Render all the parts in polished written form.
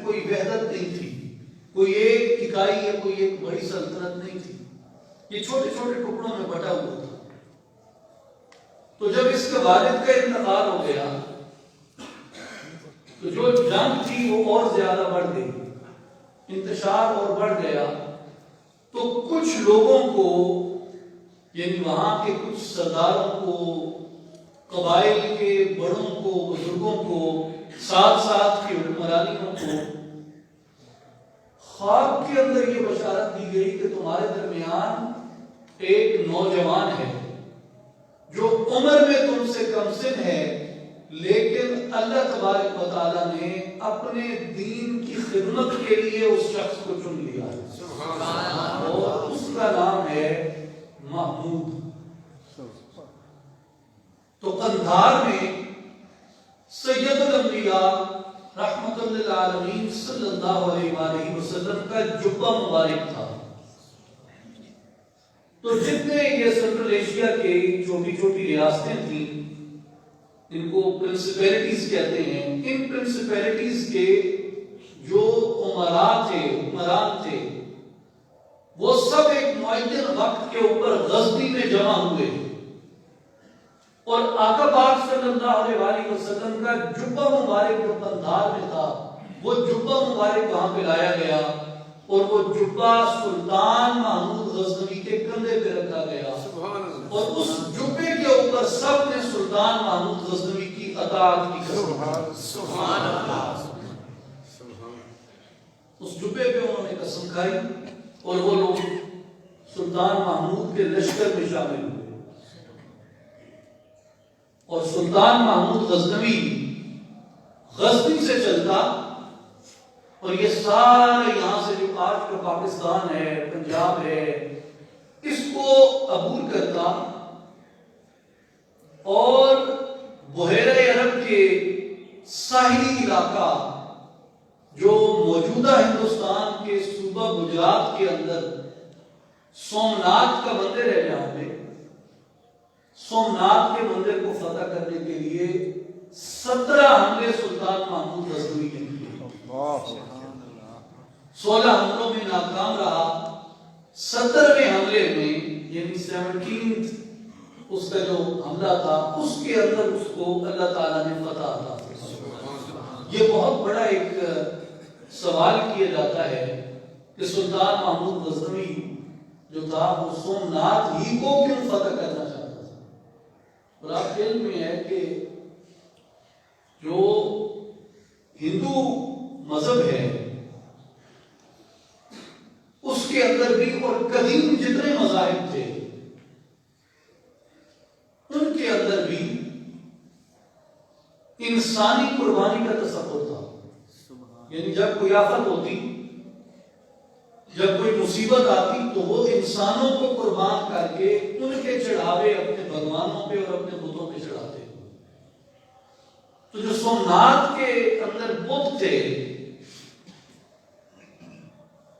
کوئی وحدت نہیں تھی، کوئی ایک اکائی یا کوئی ایک بڑی سلطنت نہیں تھی، یہ چھوٹے چھوٹے ٹکڑوں میں بٹا ہوا تھا۔ تو جب اس کے والد کا انتقال ہو گیا تو جو جنگ تھی وہ اور زیادہ بڑھ گئی، انتشار اور بڑھ گیا۔ تو کچھ لوگوں کو، یعنی وہاں کے کچھ سرداروں کو، قبائل کے بڑوں کو، بزرگوں کو، ساتھ ساتھ کے حکمرانیوں کو خواب کے اندر یہ بشارت دی گئی کہ تمہارے درمیان ایک نوجوان ہے جو عمر میں تم سے کم سن ہے، لیکن اللہ تبارک و تعالیٰ نے اپنے دین کی خدمت کے لیے اس شخص کو چن لیا ہے، اور اس کا نام ہے محمود۔ تو قندھار میں سید الانبیاء رحمت للعالمین صلی اللہ علیہ وآلہ وسلم کا جبہ مبارک تھا۔ تو جتنے یہ سنٹرل ایشیا کے چھوٹی چھوٹی ریاستیں تھیں، ان کو پرنسپیلٹیز کہتے ہیں، ان پرنسپیلٹیز کے جو عمراء تھے، حکمران تھے، وہ سب ایک معین وقت کے اوپر غزنی میں جمع ہوئے، اور آقا پاک صلی اللہ علیہ وآلہ وسلم کا جبہ مبارک جو قندھار میں تھا، وہ جبہ مبارک وہاں پہ لایا گیا، اور وہ جبہ سلطان محمود غزنوی کے کندھے پہ رکھا گیا، اور اس جبے کے اوپر سب نے سلطان محمود غزنوی کی اطاعت کی قسم کھائی۔ سبحان اللہ۔ اس جبے پہ انہوں نے قسم کھائی، اور وہ لوگ سلطان محمود کے لشکر میں شامل ہوئے، اور سلطان محمود غزنوی غزنی سے چلتا، اور یہ سارے یہاں سے جو آج کا پاکستان ہے، پنجاب ہے، اس کو عبور کرتا، اور بحیرہ عرب کے ساحلی علاقہ جو موجودہ ہندوستان کے صوبہ گجرات کے اندر سومناتھ کا مندر ہے، جہاں پہ سومناتھ کے مندر کو فتح کرنے کے لیے 17 حملے سلطان محمود غزنوی نے کیے، 16 حملوں میں ناکام رہا، 17ویں حملے میں یعنی 17 اس کا جو حملہ تھا، اس کے اندر اس کو اللہ تعالیٰ نے فتح عطا کی۔ یہ بہت بڑا ایک سوال کیا جاتا ہے کہ سلطان محمود غزنوی جو تھا وہ سومناتھ ہی کو کیوں فتح کرنا چاہتا تھا؟ اور آپ کے علم میں ہے کہ جو ہندو مذہب ہے اس کے اندر بھی، اور قدیم جتنے مذاہب تھے ان کے اندر بھی انسانی قربانی کا تصور تھا۔ یعنی جب کوئی آفت ہوتی، جب کوئی مصیبت آتی، تو وہ انسانوں کو قربان کر کے ان کے چڑھاوے اپنے بھگوانوں پہ اور اپنے بتوں پہ چڑھاتے۔ تو جو سومناتھ کے اندر بت تھے،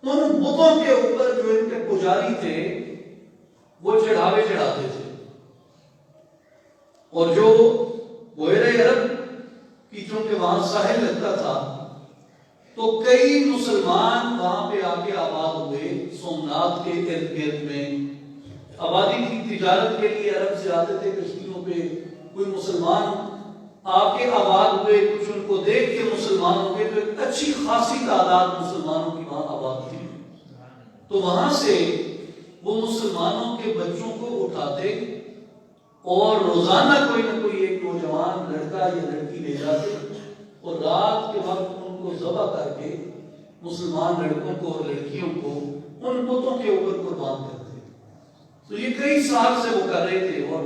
ان بتوں کے اوپر جو ان کے پجاری تھے وہ چڑھاوے چڑھاتے تھے، اور جو بحیرہ عرب کی چونکہ وہاں ساحل لگتا تھا تو کئی مسلمان وہاں پہ آ کے آباد ہوئے، سومناتھ کے ارد گرد میں آبادی کی، تجارت کے لیے عرب سے آتے تھے کشتیوں پہ، کوئی مسلمان آ کے آباد ہوئے، کچھ ان کو دیکھ کے مسلمان ہو گئے، تو ایک اچھی خاصی تعداد مسلمانوں کی وہاں آباد تھی۔ تو وہاں سے وہ مسلمانوں کے بچوں کو اٹھاتے اور روزانہ کوئی نہ کوئی ایک نوجوان لڑکا یا لڑکی لے جاتے، اور رات کے وقت ان کو ذبح کر کے مسلمان لڑکوں کو اور لڑکیوں کو ان بتوں کے اوپر قربان کرتے۔ تو یہ کئی سال سے وہ کر رہے تھے، اور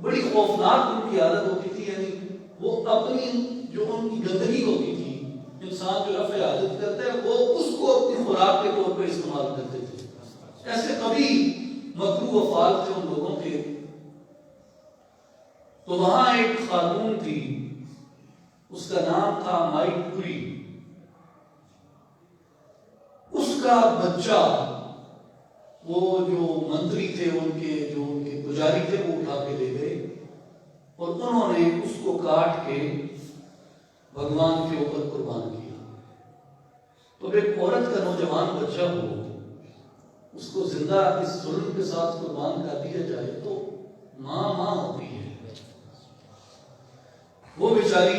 بڑی خوفناک ان کی عادت ہوتی تھی، یعنی وہ اپنی جو ان کی گندگی ہوتی تھی، انسان جو رفع عادت کرتا ہے وہ اس کو اپنی خوراک کے طور پر استعمال کرتے تھے۔ ایسے کبھی مکروہ افعال تھے ان لوگوں کے۔ تو وہاں ایک خاتون تھی، اس کا نام تھا مائی پوری، اس کا بچہ وہ جو منتری تھے ان کے پجاری تھے وہ اٹھا کے لے گئے، اور انہوں نے اس کو کاٹ کے بھگوان کے اوپر قربان کیا۔ تو ایک عورت کا نوجوان بچہ ہو، اس کو زندہ اس ظلم کے ساتھ قربان کر دیا جائے تو ماں ہوتی ہے، وہ بیچاری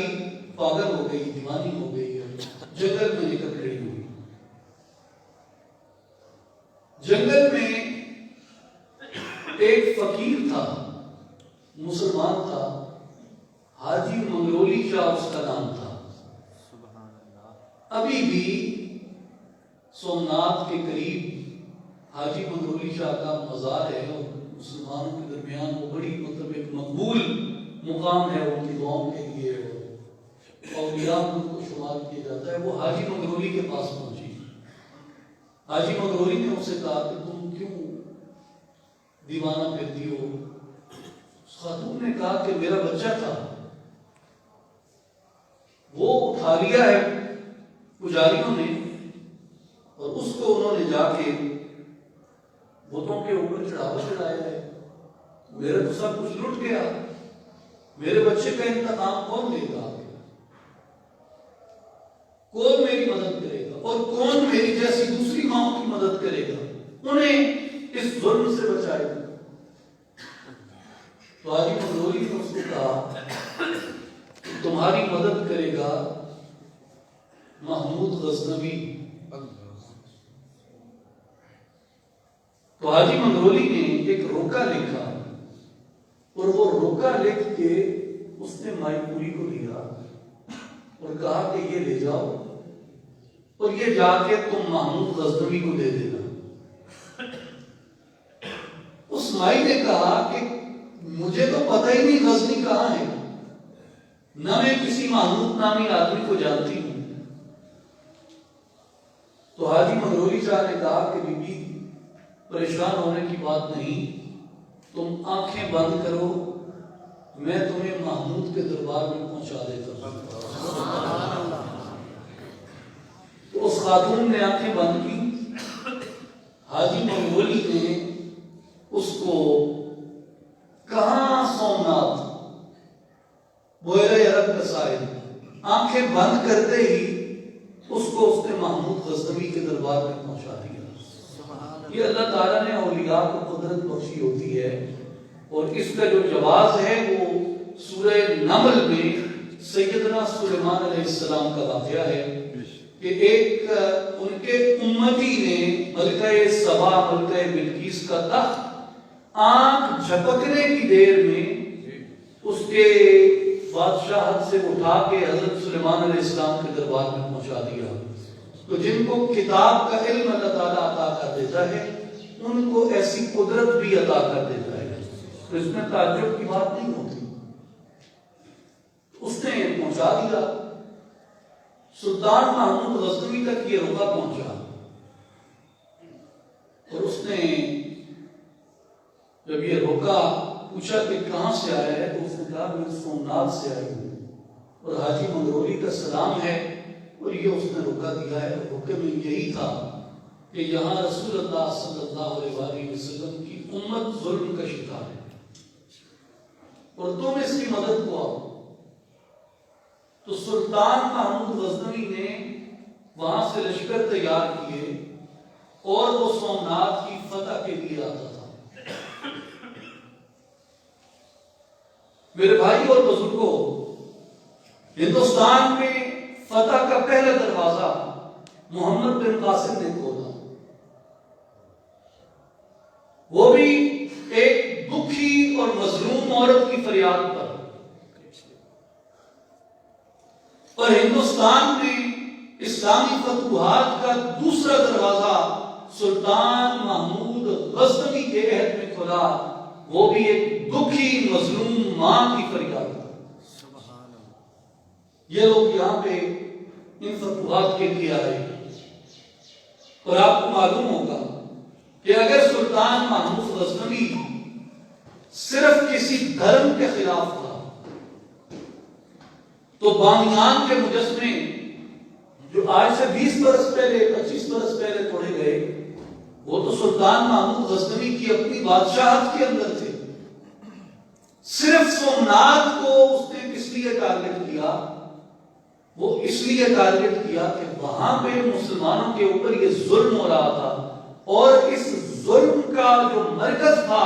پاگل ہو گئی، دیوانی ہو گئی، جنگل میں لے کر کھڑی ہوئی۔ جنگل میں ایک فقیر تھا، مسلمان تھا، حاجی منگرولی شاہ اس کا نام تھا۔ ابھی بھی سومناتھ کے قریب حاجی منگرولی شاہ کا مزار ہے، اور مسلمانوں کے درمیان وہ بڑی ایک مقبول مقام ہے ان کی دعاؤں کے لیے، اور ان کو شمار کیا جاتا ہے۔ وہ حاجی منگرولی کے پاس پہنچی۔ حاجی منگرولی نے اسے کہا کہ تم کیوں دیوانہ پھرتی ہو؟ خاتون نے کہا کہ میرا بچہ تھا، وہ اٹھا لیا ہے پجاریوں نے، اور اس کو انہوں نے جا کے بتوں کے اوپر چڑھاوا چڑھایا ہے، میرا تو سب کچھ لٹ گیا، میرے بچے کا انتقام کون لے گا؟ کون میری مدد کرے گا؟ اور کون میری جیسی دوسری ماں کی مدد کرے گا، انہیں اس ظلم سے بچائے گا؟ تو حاجی منگرولی نے اس کو کہا تمہاری مدد کرے گا محمود غزنوی۔ تو حاجی منگرولی نے ایک روکا لکھا، اور وہ روکا لکھ کے اس نے مائی پوری کو دیا اور کہا کہ یہ لے جاؤ اور یہ جا کے تم محمود غزنوی کو دے دینا۔ اس مائی نے کہا کہ مجھے تو پتہ ہی نہیں غزنی کہاں ہے، نہ میں کسی محمود نامی آدمی کو جانتی ہوں۔ تو حاجی منگرولی شاہ نے کہا کہ بی بی پریشان ہونے کی بات نہیں، تم آنکھیں بند کرو، میں تمہیں محمود کے دربار میں پہنچا دیتا ہوں۔ تو اس خاتون نے آنکھیں بند کی، حاجی منگرولی نے اس کو کہاں سومناتھ بحیرہ عرب کا ساحل، آنکھیں بند کرتے ہی اس کو اس نے محمود غزنوی کے دربار میں پہنچا دیا۔ یہ اللہ تعالیٰ نے اولیاء کو قدرت بخشی ہوتی ہے، اور اس کا جو جواز ہے وہ سورہ نمل میں سیدنا سلیمان علیہ السلام کا واقعہ ہے کہ ایک ان کے امتی نے ملکہ سبا ملکہ بلقیس کا تخت آنکھ جھپکنے کی دیر میں اس کے بادشاہت سے اٹھا کے حضرت سلیمان علیہ السلام کے دربار میں پہنچا دیا۔ تو جن کو کتاب کا علم اللہ تعالیٰ عطا کر دیتا ہے ان کو ایسی قدرت بھی عطا کر دیتا ہے، تو اس میں تعجب کی بات نہیں ہوتی۔ اس نے پہنچا دیا، سلطان محمود غزنوی تک یہ روکا پہنچا، اور اس نے جب یہ روکا پوچھا کہ کہاں سے آیا ہے، تو اس نے کہا میں سومناتھ سے آئی ہوں، اور حاجی منگرولی کا سلام ہے، اور یہ اس نے روکا دیا ہے۔ روکے میں یہی تھا کہ یہاں رسول اللہ صلی اللہ علیہ وسلم کی امت ظلم کا شکار ہے، اور تم اس کی مدد کو آؤ۔ تو سلطان محمود غزنوی نے وہاں سے لشکر تیار کیے، اور وہ سومناتھ کی فتح کے لیے آتا تھا۔ میرے بھائی اور بزرگوں، ہندوستان میں فتح کا پہلا دروازہ محمد بن قاسم نے کھولا، وہ بھی ایک دکھی اور مظلوم عورت کی فریاد پر، اور ہندوستان میں اسلامی فتوحات کا دوسرا دروازہ سلطان محمود غزنوی کے عہد میں کھلا، وہ بھی ایک دکھی مظلوم ماں کی فریاد پر۔ یہ لوگ یہاں پہ ان فتوحات کے لیے آئے، اور آپ کو معلوم ہوگا کہ اگر سلطان محمود غزنوی صرف کسی دھرم کے خلاف تھا تو بامیان کے مجسمے جو آج سے 20 برس پہلے 25 برس پہلے توڑے گئے، وہ تو سلطان محمود غزنوی کی اپنی بادشاہت کے اندر تھے۔ صرف سومناتھ کو اس نے کس لیے ٹارگٹ کیا وہ اس لیے ٹارگٹ کیا کہ وہاں پہ مسلمانوں کے اوپر یہ ظلم ہو رہا تھا، اور اس ظلم کا جو مرکز تھا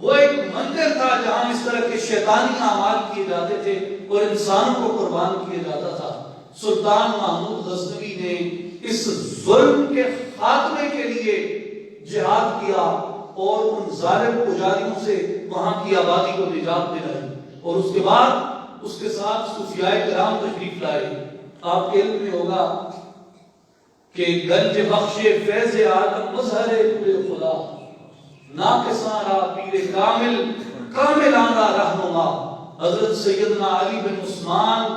وہ ایک مندر تھا جہاں اس طرح کے شیطانی اعمال کیے جاتے تھے اور انسانوں کو قربان کیا جاتا تھا۔ سلطان محمود غزنوی نے اس ظلم کے خاتمے کے لیے جہاد کیا اور ان ظالم پجاریوں سے وہاں کی آبادی کو نجات دلائی، اور اس کے بعد اس کے ساتھ صوفیاء کرام تشریف لائے۔ آپ کے علم میں ہوگا کہ گنج بخش فیض عالم مظہر نور خدا، ناقصاں را پیر کامل کاملان را رہنما، حضرت سیدنا علی بن عثمان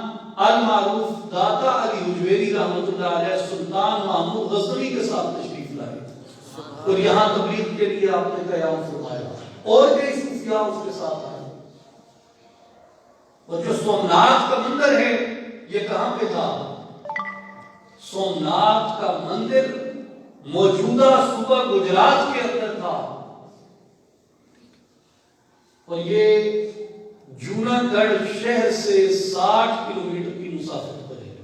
المعروف داتا علی حجویری رحمۃ اللہ علیہ سلطان محمود غزنوی کے ساتھ تشریف لائے اور یہاں تبلیغ کے لیے آپ نے قیام فرمایا، اور کئی صوفیاء اس کے ساتھ آئے۔ اور جو سومناتھ کا مندر ہے یہ کہاں پہ تھا؟ سومناتھ کا مندر موجودہ صوبہ گجرات کے اندر تھا، اور یہ جوناگڑھ شہر سے 60 کلومیٹر کی مسافت پر ہے۔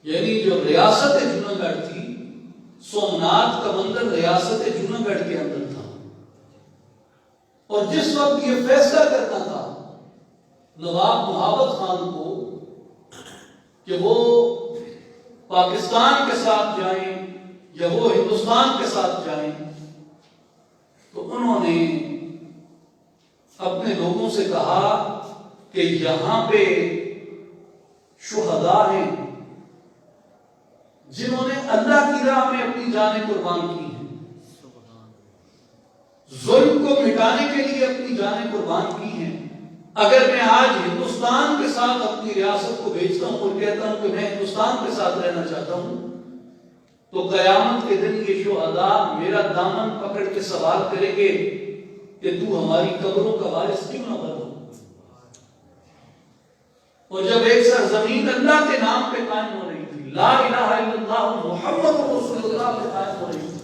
یعنی جو ریاست جوناگڑھ تھی، سومناتھ کا مندر ریاست جوناگڑھ کے اندر تھا، اور جس وقت یہ فیصلہ کرنا تھا نواب محبت خان کو کہ وہ پاکستان کے ساتھ جائیں یا وہ ہندوستان کے ساتھ جائیں، تو انہوں نے اپنے لوگوں سے کہا کہ یہاں پہ شہداء ہیں جنہوں نے اللہ کی راہ میں اپنی جانیں قربان کی ہیں، ظلم کو مٹانے کے لیے اپنی جانیں قربان کی ہیں۔ اگر میں آج ہندوستان کے ساتھ اپنی ریاست کو بھیجتا ہوں اور کہتا ہوں کہ میں ہندوستان کے ساتھ رہنا چاہتا ہوں، تو قیامت کے دن یہ شہداء میرا دامن پکڑ کے سوال کریں گے کہ تو ہماری قبروں کا وارث کیوں نہ بنو؟ اور جب ایک سرزمین اللہ کے نام پہ قائم ہو رہی تھی، لا الہ الا اللہ محمد رسول اللہ پہ قائم ہو رہی تھی،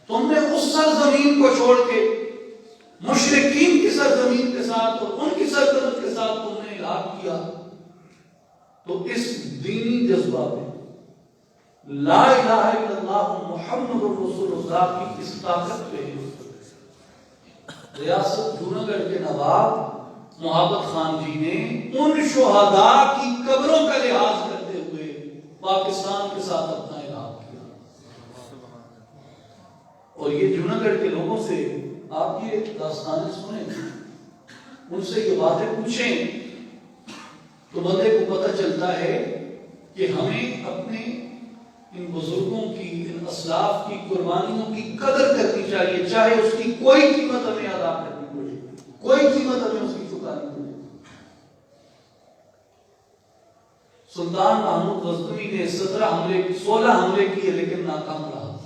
تم نے اس سرزمین کو چھوڑ کے مشرکین کی سرزمین کے ساتھ اور ان کی سلطنت کے ساتھ تم نے الحاق کیا، تو اس دینی جذبہ میں لا الہ الا اللہ محمد رسول اللہ کی اس طاقت پہ ریاست جوناگڑھ کے نواب محبت خان جی نے ان شہداء کی قبروں کا لحاظ کرتے ہوئے پاکستان کے ساتھ اپنا الحاق کیا۔ اور یہ جوناگڑھ کے لوگوں سے آپ یہ داستانیں سنیں، ان سے یہ باتیں پوچھیں، تو بندے کو پتہ چلتا ہے کہ ہمیں اپنے ان بزرگوں کی، ان اسلاف کی قربانیوں کی قدر کرنی چاہیے، چاہے اس کی کوئی قیمت ہمیں ادا کرنی پڑے، کوئی قیمت ہمیں اس کی چکانی پڑے۔ سلطان محمود غزنوی نے 16 حملے کیے لیکن ناکام رہا۔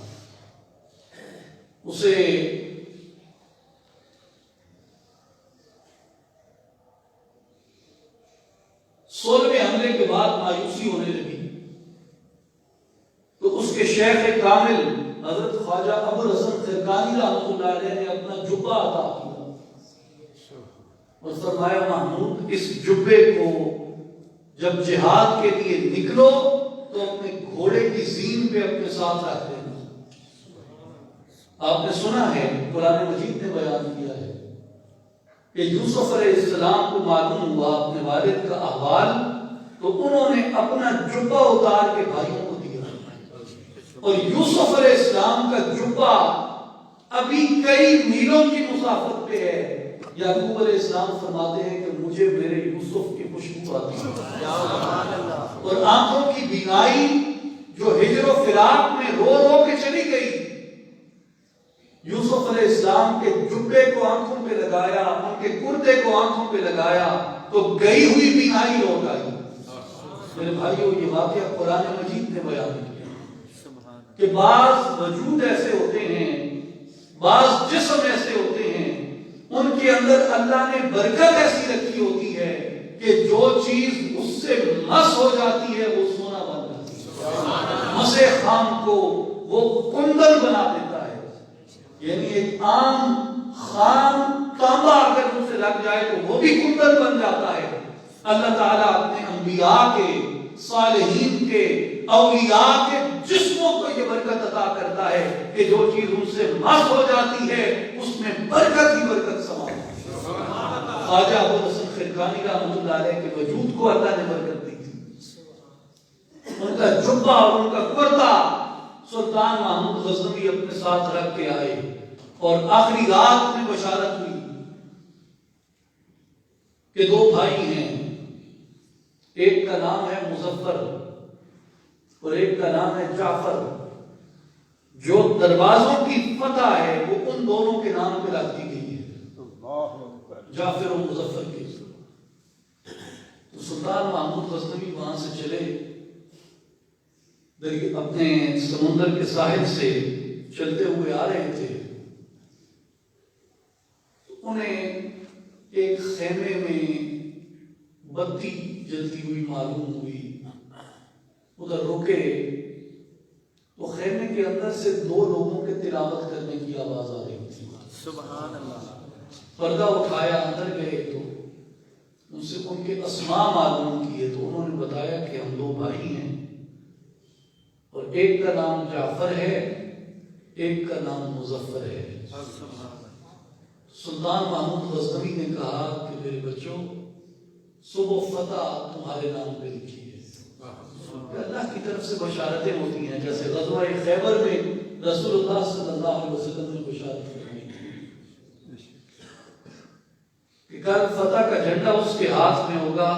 اسے سولہویں حملے کے بعد مایوسی ہونے لگی، تو اس کے شیخ کامل حضرت خواجہ ابوالحسن خرقانی رحمۃ اللہ علیہ نے اپنا جبہ عطا کیا اور فرمایا محمود اس جبے کو جب جہاد کے لیے نکلو تو اپنے گھوڑے کی زین پہ اپنے ساتھ رکھ دینا۔ آپ نے سنا ہے، قرآن مجید نے بیان کیا ہے کہ یوسف علیہ السلام کو معلوم ہوا اپنے والد کا احوال، تو انہوں نے اپنا جبہ اتار کے بھائیوں کو دیا، اور یوسف علیہ السلام کا جبہ ابھی کئی میلوں کی مسافت پہ ہے۔ یعقوب علیہ السلام فرماتے ہیں کہ مجھے میرے یوسف کی خوشبو آتی ہے، اور آنکھوں کی بینائی جو ہجر و فراق میں رو رو کے چلی گئی، یوسف علیہ السلام کے جبے کو آنکھوں پہ لگایا، ان کے کرتے کو آنکھوں پہ لگایا تو گئی ہوئی بینائی لوٹ آئی۔ میرے بھائیو، یہ واقعہ قرآن مجید نے بیان کیا کہ بعض وجود ایسے ہوتے ہیں، بعض جسم ایسے ہوتے ہیں، ان کے اندر اللہ نے برکت ایسی رکھی ہوتی ہے کہ جو چیز اس سے مس ہو جاتی ہے وہ سونا بن جاتی ہے، مسے خام کو وہ کندل بنا دیتا ہے۔ یعنی ایک عام خام تانبا اگر ان سے لگ جائے تو وہ بھی کندل بن جاتا ہے، اللہ تعالیٰ اپنے انبیاء کے، صالحین کے، اولیاء کے جسموں کو یہ برکت عطا کرتا ہے کہ جو چیز ان سے مس ہو جاتی ہے اس میں برکت ہی برکت سما ہوتی ہے۔ خواجہ ابوالحسن خرقانی رحمۃ اللہ علیہ کے وجود کو اللہ نے برکت دی تھی۔ ان کا جبہ اور ان کا کرتا سلطان محمود غزنوی اپنے ساتھ رکھ کے آئے اور آخری رات میں بشارت ہوئی کہ دو بھائی ہیں، ایک کا نام ہے مظفر اور ایک کا نام ہے جعفر، جو دروازوں کی فتح ہے وہ ان دونوں کے نام پہ رکھ دی گئی ہے، جعفر و مظفر کی۔ تو سلطان محمود غزنوی وہاں سے چلے، اپنے سمندر کے ساحل سے چلتے ہوئے آ رہے تھے، تو انہیں ایک خیمے میں بتی جلتی ہوئی معلوم ہوئی، ادھر رکے تو خیمے کے اندر سے دو لوگوں کے تلاوت کرنے کی آواز آ رہی تھی۔ سبحان اللہ۔ پردہ اٹھایا، اندر گئے تو ان سے ان کے اسماء معلوم کیے تو انہوں نے بتایا کہ ہم دو بھائی ہیں اور ایک کا نام جعفر ہے، ایک کا نام مظفر ہے۔ سلطان محمود غزنوی نے کہا کہ میرے بچوں، صبح فتح تمہارے نام پہ لکھی ہے، اللہ کی طرف سے بشارتیں ہوتی ہیں، جیسے غزوہ خیبر میں رسول اللہ صلی اللہ علیہ وسلم نے بشارت فرمائی کہ کل فتح کا جھنڈا اس کے ہاتھ میں ہوگا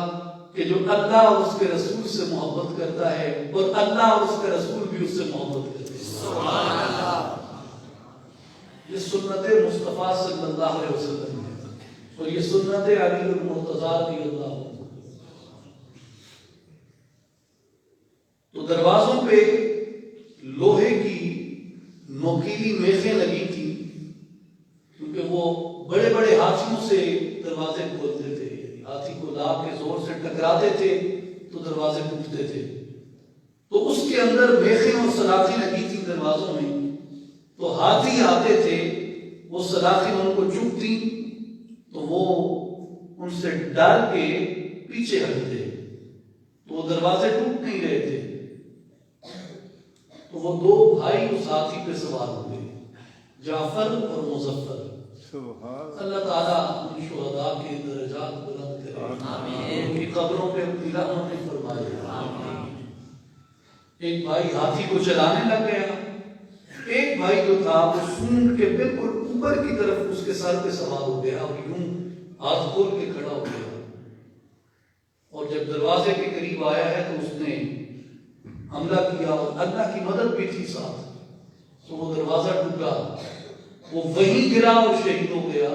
کہ جو اللہ اور اس کے رسول سے محبت کرتا ہے، اور اللہ اور اس کا رسول بھی اس سے محبت کرتے ہیں۔ سبحان اللہ۔ یہ سنت مصطفیٰ صلی اللہ علیہ وسلم ہے اور یہ سنت علی المرتضیٰ رضی اللہ عنہ۔ تو دروازوں پہ لوہے کی نوکیلی میخیں لگی تھی، کیونکہ وہ بڑے بڑے ہاتھیوں سے دروازے کھولتے تھے، ہاتھی کو لا کے زور سے ٹکراتے تھے تو دروازے ٹوٹتے تھے، تو اس کے اندر میخیں اور سلاخیں لگی تھی دروازوں میں، تو ہاتھی آتے تھے، وہ سلاخیں ان کو چبھتی تو وہ ان سے ڈر کے پیچھے ہٹتے تو وہ دروازے ٹوٹ نہیں رہے تھے۔ تو وہ دو بھائی اس ہاتھی پہ سوار ہوئے، جعفر اور مظفر۔ اللہ تعالیٰ ان شہداء کے درجات بلند کرے، ان کی قبروں پہ اپنی رحمتیں فرمائے۔ ایک بھائی ہاتھی کو چلانے لگ گیا، ایک بھائی جو تھا وہ سونڈ کے بالکل اوپر کی طرف اس کے سر پہ سوار ہو گیا اور یوں ہاتھ کھول کے کھڑا ہو گیا، اور جب دروازے کے قریب آیا ہے تو اس نے حملہ کیا اور اللہ کی مدد بھی تھی ساتھ، تو وہ دروازہ ٹوٹا، وہ وہیں گرا اور شہید ہو گیا،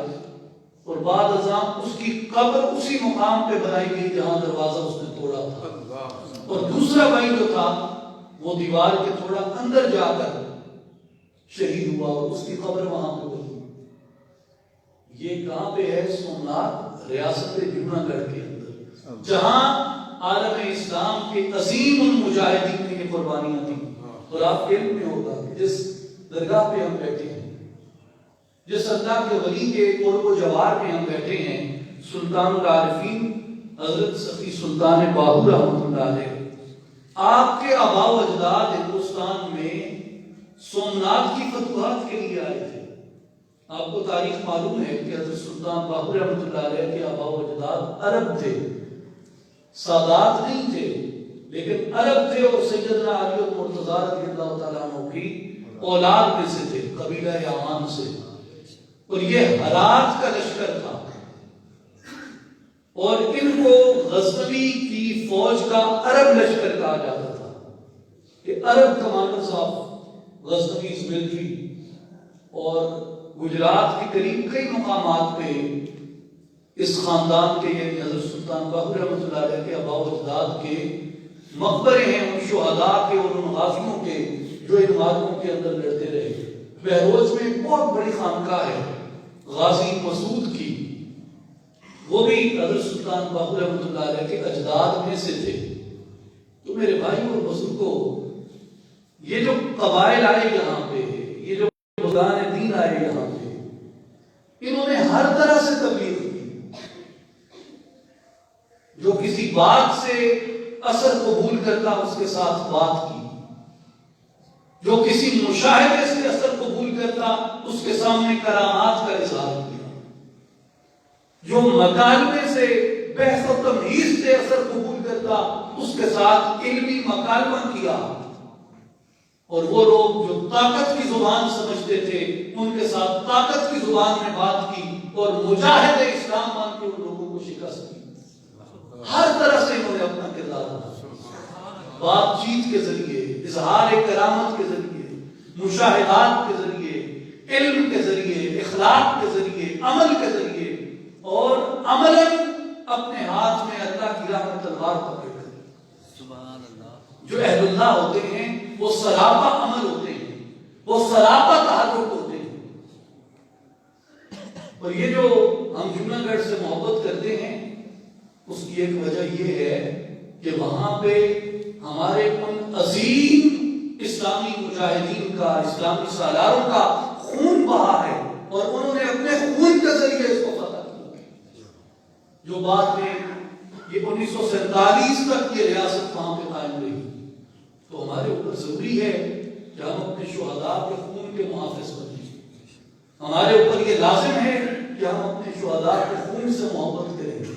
اور بعد ازاں اس کی قبر اسی مقام پہ بنائی گئی جہاں دروازہ اس نے توڑا تھا، اور دوسرا بھائی جو تھا وہ دیوار کے تھوڑا اندر جا کر شہید ہوا اور اس کی قبر وہاں پہ بنی۔ یہ کہاں پہ ہے؟ سومناتھ ریاست جوناگڑھ کے اندر، جہاں عالم اسلام کے عظیم المجاہدین نے یہ قربانیاں دیں۔ اور آپ کے علم میں ہوگا کہ جس درگاہ پہ ہم بیٹھے ہیں، جس اللہ کے ولی کے قرب و جوار میں ہم بیٹھے ہیں، سلطان العارفین حضرت سخی سلطان باہو رحمۃ اللہ علیہ، آپ کے آباء و اجداد ہندوستان میں سومناتھ کی فتوحات کے لیے آئے تھے۔ آپ کو تاریخ معلوم ہے کہ حضرت سلطان باہو رحمۃ اللہ علیہ کے آباء و اجداد عرب تھے، سادات نہیں تھے، لیکن عرب تھے، اور سیدنا علی المرتضیٰ رضی اللہ تعالیٰ عنہ کی اولاد میں سے تھے، قبیلہ یعمان سے، اور یہ ہرات کا لشکر تھا، اور ان کو غزنوی کی فوج کا عرب لشکر کہا جاتا تھا، کہ عرب کمانڈرز آف غزنویز ملٹری، اور گجرات کے قریب کئی مقامات پہ اس خاندان کے، یعنی حضرت سلطان باہو رحمۃ اللہ علیہ کے آباء و اجداد کے مقبرے ہیں، ان شہداء کے اور ان غازیوں کے جو ان مارکوں کے اندر لڑتے رہے۔ بہروز میں ایک بہت بڑی خانقاہ ہے غازی مسعود کی، وہ بھی حضرت سلطان باہو رحمۃ اللہ علیہ کے اجداد میں سے تھے۔ تو میرے بھائی اور بزرگوں، یہ جو قبائل آئے یہاں پہ، یہ جو بزرگان دین آئے یہاں پہ، انہوں نے ہر طرح سے تبلیغ کی۔ جو کسی بات سے اثر قبول کرتا اس کے ساتھ بات کی، جو کسی مشاہدے سے اثر قبول کرتا اس کے سامنے کرامات کا اظہار کیا، جو مکالمے سے بحث و تمہیز سے اثر قبول کرتا اس کے ساتھ علمی مکالمہ کیا، اور وہ لوگ جو طاقت کی زبان سمجھتے تھے ان کے ساتھ طاقت کی زبان میں بات کی اور مجاہد اسلام مان کے ان لوگوں کو شکست دی۔ ہر طرح سے انہوں نے اپنا کردار ادا کیا، بات چیت کے ذریعے، اظہار کرامت کے ذریعے، مشاہدات کے ذریعے، علم کے ذریعے، اخلاق کے ذریعے، عمل کے ذریعے، اور عملاً اپنے ہاتھ میں اللہ کی راہ میں تلوار پکڑ کر۔ سبحان اللہ۔ جو اہل اللہ ہوتے ہیں وہ سراپا عمل ہوتے ہیں، وہ سراپا تحرک ہوتے ہیں۔ اور یہ جو ہم جمنہ گڑھ سے محبت کرتے ہیں اس کی ایک وجہ یہ ہے کہ وہاں پہ ہمارے ان عظیم اسلامی مجاہدین کا، اسلامی سالاروں کا خون بہا ہے، اور انہوں نے اپنے خون کے ذریعے اس کو فتح کیا، جو بعد میں یہ 1947 تک یہ ریاست وہاں پہ قائم رہی۔ تو ہمارے اوپر ضروری ہے کہ ہم اپنے شہداء کے خون کے محافظ بنیں، ہمارے اوپر یہ لازم ہے کہ ہم اپنے شہداء کے خون سے محبت کریں،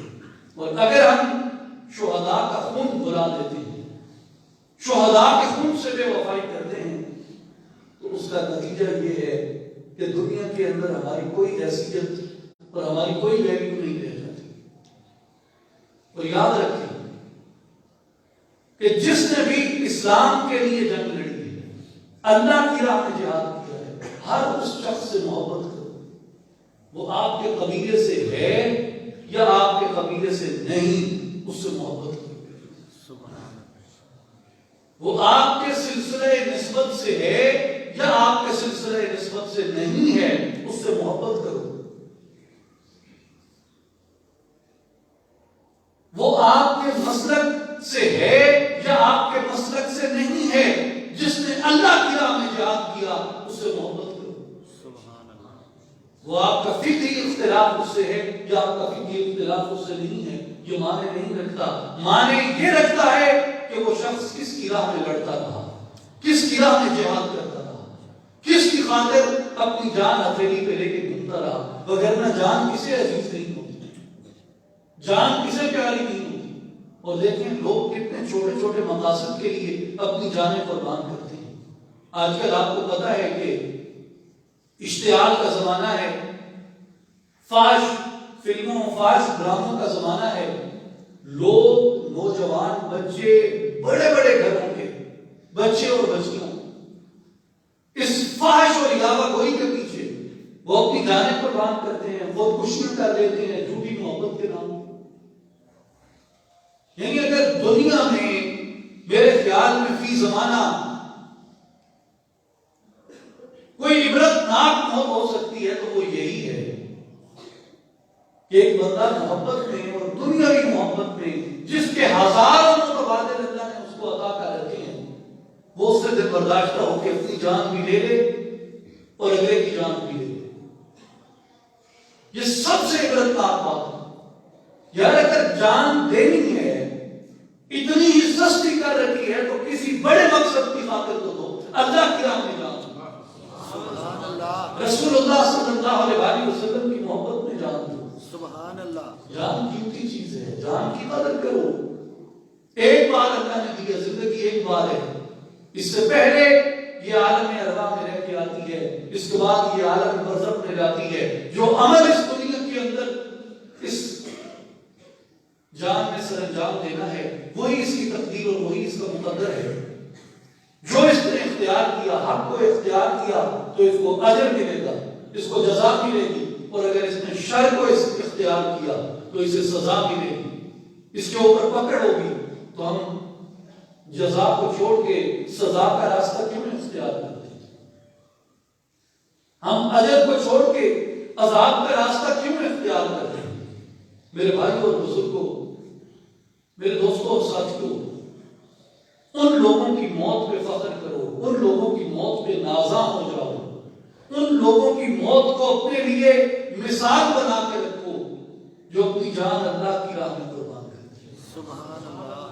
اور اگر ہم شہداء کا خون بھلا دیتے ہیں، شہداء کے خون سے بے وفائی کرتے ہیں، تو اس کا نتیجہ یہ ہے کہ دنیا کے اندر ہماری کوئی حیثیت اور ہماری کوئی ویلیو نہیں رہ جاتی۔ اور یاد رکھیں کہ جس نے بھی اسلام کے لیے جنگ لڑی ہے، اللہ کی راہ میں جہاد کیا ہے، ہر اس شخص سے محبت کرو، وہ آپ کے قبیلے سے ہے یا آپ کے قبیلے سے نہیں، اس سے محبت کرو۔ وہ آپ کے سلسلے نسبت سے ہے یا آپ کے سلسلے نسبت سے نہیں ہے، اس سے محبت کرو۔ وہ آپ کے مسلک سے ہے یا آپ کے مسلک سے نہیں ہے، جس نے اللہ کی راہ میں جہاد کیا اس سے محبت کرو۔ وہ آپ کا فکری اختلاف اس سے ہے یا آپ کا فکری اختلاف اس سے نہیں ہے، یہ معنی نہیں رکھتا۔ معنی یہ رکھتا ہے کہ وہ شخص کس کی راہ میں لڑتا رہا، کس کی راہ میں جہاد کرتا رہا، کس کی خاطر اپنی جان ہتھیلی پہ لے کے گھومتا رہا، وگرنہ جان کسے عزیز نہیں ہوتی، جان کسے پیاری نہیں ہوتی۔ اور دیکھیں لوگ کتنے چھوٹے چھوٹے مقاصد کے لیے اپنی جانیں قربان کرتے ہیں۔ آج کل آپ کو پتا ہے کہ اشتعال کا زمانہ ہے، فاش فلموں، فاش ڈراموں کا زمانہ ہے۔ لوگ، نوجوان، بچے، بڑے بڑے گھروں کے بچے اور بچیاں اس فاحش اور علاوہ گوئی کے پیچھے وہ اپنی جانیں قربان کرتے ہیں، خودکشی کر لیتے ہیں جھوٹی محبت کے نام۔ یعنی اگر دنیا میں میرے خیال میں فی زمانہ کوئی عبرتناک موت ہو سکتی ہے تو وہ یہی ہے کہ ایک بندہ محبت میں اور دنیاوی محبت میں جس کے ہزاروں متبادل اللہ نے اس کو عطا کر رکھے ہیں، وہ اس سے دل برداشتہ ہو کے اپنی جان بھی لے لے اور اگلے کی جان بھی لے لے۔ یہ سب سے عبرتناک بات ہے۔ یار اگر جان دینی ہے، اتنی ہی سستی کر رکھی ہے، تو کسی بڑے مقصد کی خاطر تو دو، اللہ کی راہ میں جان، رسول اللہ صلی اللہ علیہ وسلم کی محبت میں جان دو۔ سبحان اللہ۔ جان قیمتی چیز ہے، جان کی قدر کرو۔ ایک بار اللہ نے دی ہے، زندگی ایک بار ہے۔ اس سے پہلے یہ عالم ارواح میں رہ کے آتی ہے، اس کے بعد یہ عالم برزخ میں جاتی ہے۔ جو عمل اس دنیا کے اندر اس جان میں سر انجام دینا ہے، وہی اس کی تقدیر اور وہی اس کا مقدر ہے۔ جو اس نے اختیار کیا، حق کو اختیار کیا، تو اس کو اجر ملے گا، اس کو جزا ملے گی، اور اگر اس نے شر کو اختیار کیا تو اسے سزا ملے گی، اس کے اوپر پکڑ ہوگی۔ تو ہم جزا کو چھوڑ کے سزا کا راستہ کیوں نہیں اختیار کرتے؟ ہم اجر کو چھوڑ کے عذاب کا راستہ کیوں اختیار کرتے ہیں؟ میرے بھائیوں اور بزرگوں، میرے دوستوں اور ساتھیوں، ان لوگوں کی موت پہ فخر کرو، ان لوگوں کی موت پہ نازاں ہو جاؤ، ان لوگوں کی موت کو اپنے لیے مثال بنا کے رکھو جو اپنی جان اللہ کی راہ میں قربان کرتے ہیں۔ سبحان اللہ.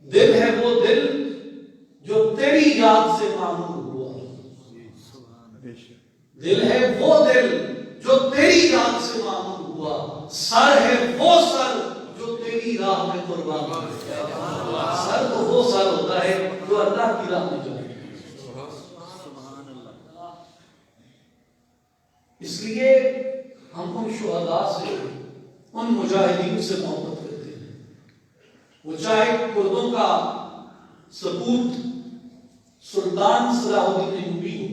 دل ہے وہ دل جو تیری یاد سے معمور ہوا. دل ہے وہ دل جو تیری یاد سے معمور ہوا. سر ہے وہ سر جو تیری راہ میں قربان ہوا. سر تو وہ سر ہوتا ہے جو اللہ کی راہ میں جائے. اس لیے ہم ان شہداء سے، ان مجاہدین سے محبت کرتے ہیں. وہ چاہے کردوں کا سپوت سلطان صلاح الدین ایوبی ہو،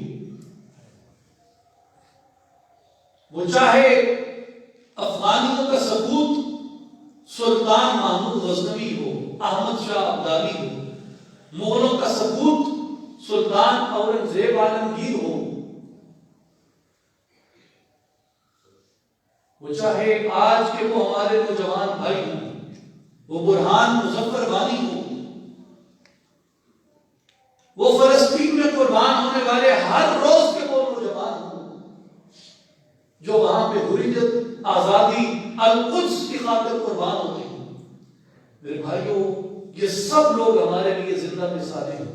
وہ چاہے افغانیوں کا سپوت سلطان محمود غزنوی ہو، احمد شاہ ابدالی ہو، مغلوں کا سپوت سلطان اورنگزیب عالمگیر ہو، وہ چاہے آج کے وہ ہمارے نوجوان بھائی ہوں، وہ برہان مظفر بانی ہوں، وہ فلسطین میں قربان ہونے والے ہر روز کے وہ نوجوان ہوں جو وہاں پہ حریت، آزادی، القدس کی خاطر قربان ہوتے ہیں. میرے بھائیوں، یہ سب لوگ ہمارے لیے زندہ مثالیں ہیں.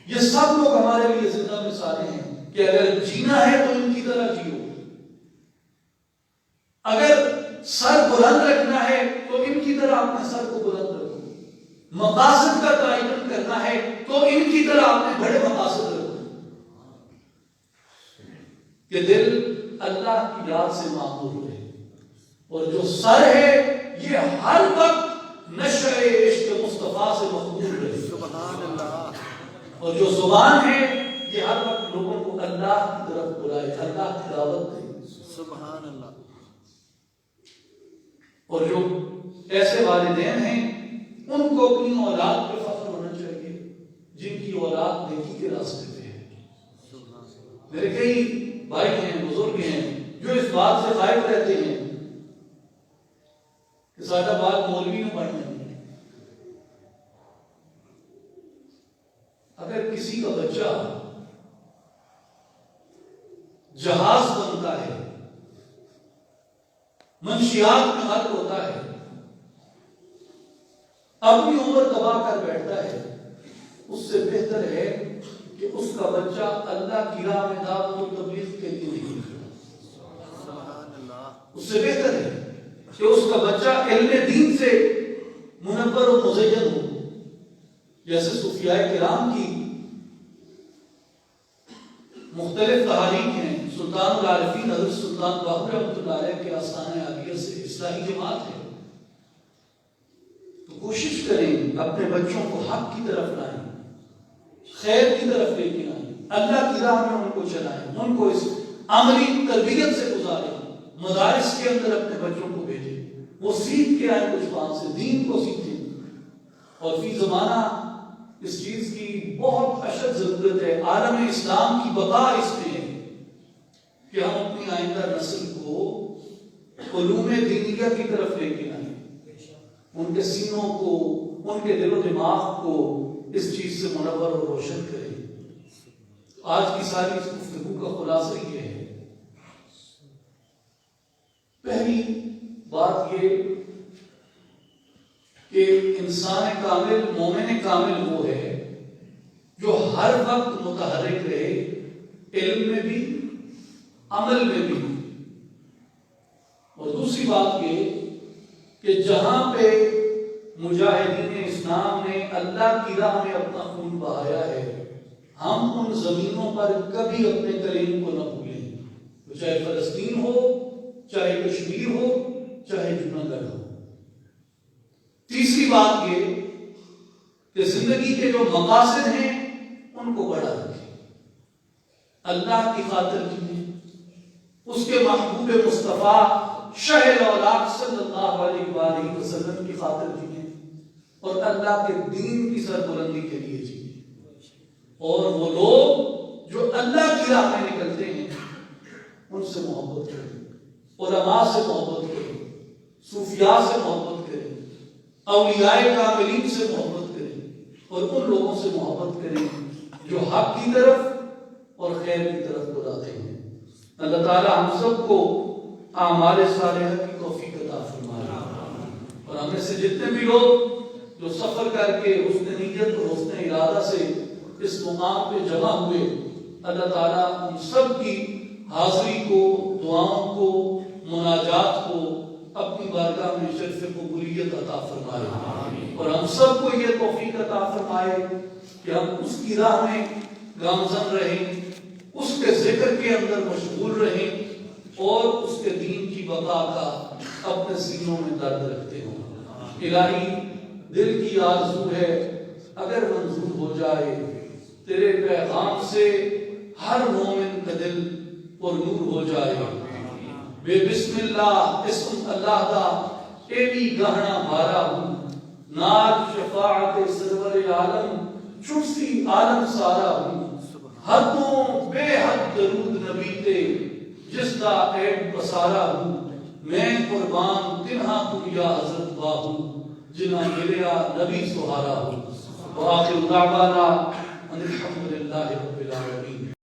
یہ سب لوگ ہمارے لیے زندہ مثالیں ہیں کہ اگر جینا ہے تو ان کی طرح جیو، اگر سر بلند رکھنا ہے تو ان کی طرح اپنے سر کو بلند رکھو، مقاصد کا تعین کرنا ہے تو ان کی طرح اپنے بڑے مقاصد رکھو. کہ دل اللہ کی یاد سے معمور رہے، اور جو سر ہے یہ ہر وقت نشر عشق مصطفیٰ سے مخبول رہے. سبحان اللہ. اور جو زبان ہے یہ ہر وقت لوگوں کو اللہ کی طرف بلائے، اللہ کی دعوت دے. سبحان اللہ. اور جو ایسے والدین ہیں ان کو اپنی اولاد پہ فخر ہونا چاہیے جن کی اولاد نیکی کے راستے پہ ہے. میرے کئی بھائی ہیں، بزرگ ہیں جو اس بات سے خائف رہتے ہیں کہ سادہ بات مولوی میں پڑھنے. اگر کسی کا بچہ جہاز بنتا ہے، منشیات میں حل ہوتا ہے، اپنی عمر تباہ کر بیٹھتا ہے، اس سے بہتر ہے کہ اس کا بچہ اللہ کی راہ میں دعوت و تبلیغ کے لیے نہیں. اس سے بہتر ہے کہ اس کا بچہ علم دین سے منور و مزین ہو. جیسے صوفیاء کرام کی مختلف تحریک ہیں. سلطان العارفین حضرت سلطان باہو رحمۃ اللہ علیہ کے آستانہ عالیہ سے اصلاحی جماعت ہے. تو کوشش کریں اپنے بچوں کو حق کی طرف لائیں، خیر کی طرف لے کے آئیں، اللہ کی راہ میں ان کو چلائیں، ان کو اس عملی تربیت سے گزاریں. مدارس کے اندر اپنے بچوں کو بھیجیں، وہ سیکھ کے آئیں، کچھ وہاں سے دین کو سیکھیں. اور فی زمانہ اس چیز کی بہت اشد ضرورت ہے. عالم اسلام کی بقا اس میں ہے کہ ہم اپنی آئندہ نسل کو علوم دینیہ کی طرف لے کے آئیں، ان کے سینوں کو، ان کے دل و دماغ کو اس چیز سے منور اور روشن کریں. آج کی ساری اس گفتگو کا خلاصہ یہ ہے. پہلی بات یہ کہ انسان کامل، مومن کامل وہ ہے جو ہر وقت متحرک رہے، علم میں بھی، عمل میں بھی. اور دوسری بات یہ کہ جہاں پہ مجاہدین اسلام نے اللہ کی راہ میں اپنا خون بہایا ہے، ہم ان زمینوں پر کبھی اپنے کلیم کو نہ بھولیں. چاہے فلسطین ہو، چاہے کشمیر ہو، چاہے جوناگڑھ ہو. تیسری بات یہ کہ زندگی کے جو مقاصد ہیں ان کو بڑا رکھیں، اللہ کی خاطر جیئیں، اس کے محبوب مصطفیٰ شہ الاولاق صلی اللہ علیہ وآلہ وسلم کی خاطر جیئیں، اور اللہ کے دین کی سربلندی کے لیے جیئیں. اور وہ لوگ جو اللہ کی راہ میں نکلتے ہیں ان سے محبت کریں، علماء سے محبت کریں، صوفیاء سے محبت کریں، اولیاء کاملین سے محبت کریں، اور ان لوگوں سے محبت کریں جو حق کی طرف اور خیر کی طرف بلاتے ہیں. اللہ تعالی ہم سب کو اعمال صالحہ کی توفیق عطا فرمائے، اور ہم میں سے جتنے بھی لوگ جو سفر کر کے حسن نیت اور حسن ارادہ سے اس مقام پہ جمع ہوئے، اللہ تعالیٰ ہم سب کی حاضری کو، دعاؤں کو، مناجات کو اپنی بارگاہ میں شرف قبولیت عطا فرمائے، اور ہم سب کو یہ توفیق عطا فرمائے کہ ہم اس کی راہ میں گامزن رہیں، اس کے ذکر کے اندر مشغول رہیں، اور اس کے دین کی بقا کا اپنے سینوں میں درد رکھتے ہوں۔ الہی دل کی آرزو ہے اگر منظور ہو جائے تیرے پیغام سے ہر مومن کا دل پر نور ہو جائے، بے بسم اللہ اسم اللہ دا اے بھی گہنا بھارا ہوں، نال شفاعت سرور عالم چڑسی عالم سارا ہوں، حدوں بے حد درود نبی تے جس دا ایڈ پسارا ہوں، میں قربان تنہا تم یا حضرت باہو جنہاں ملیا نبی سہارا ہوں۔ وآخر دعوانا ان الحمد للہ رب العالمین۔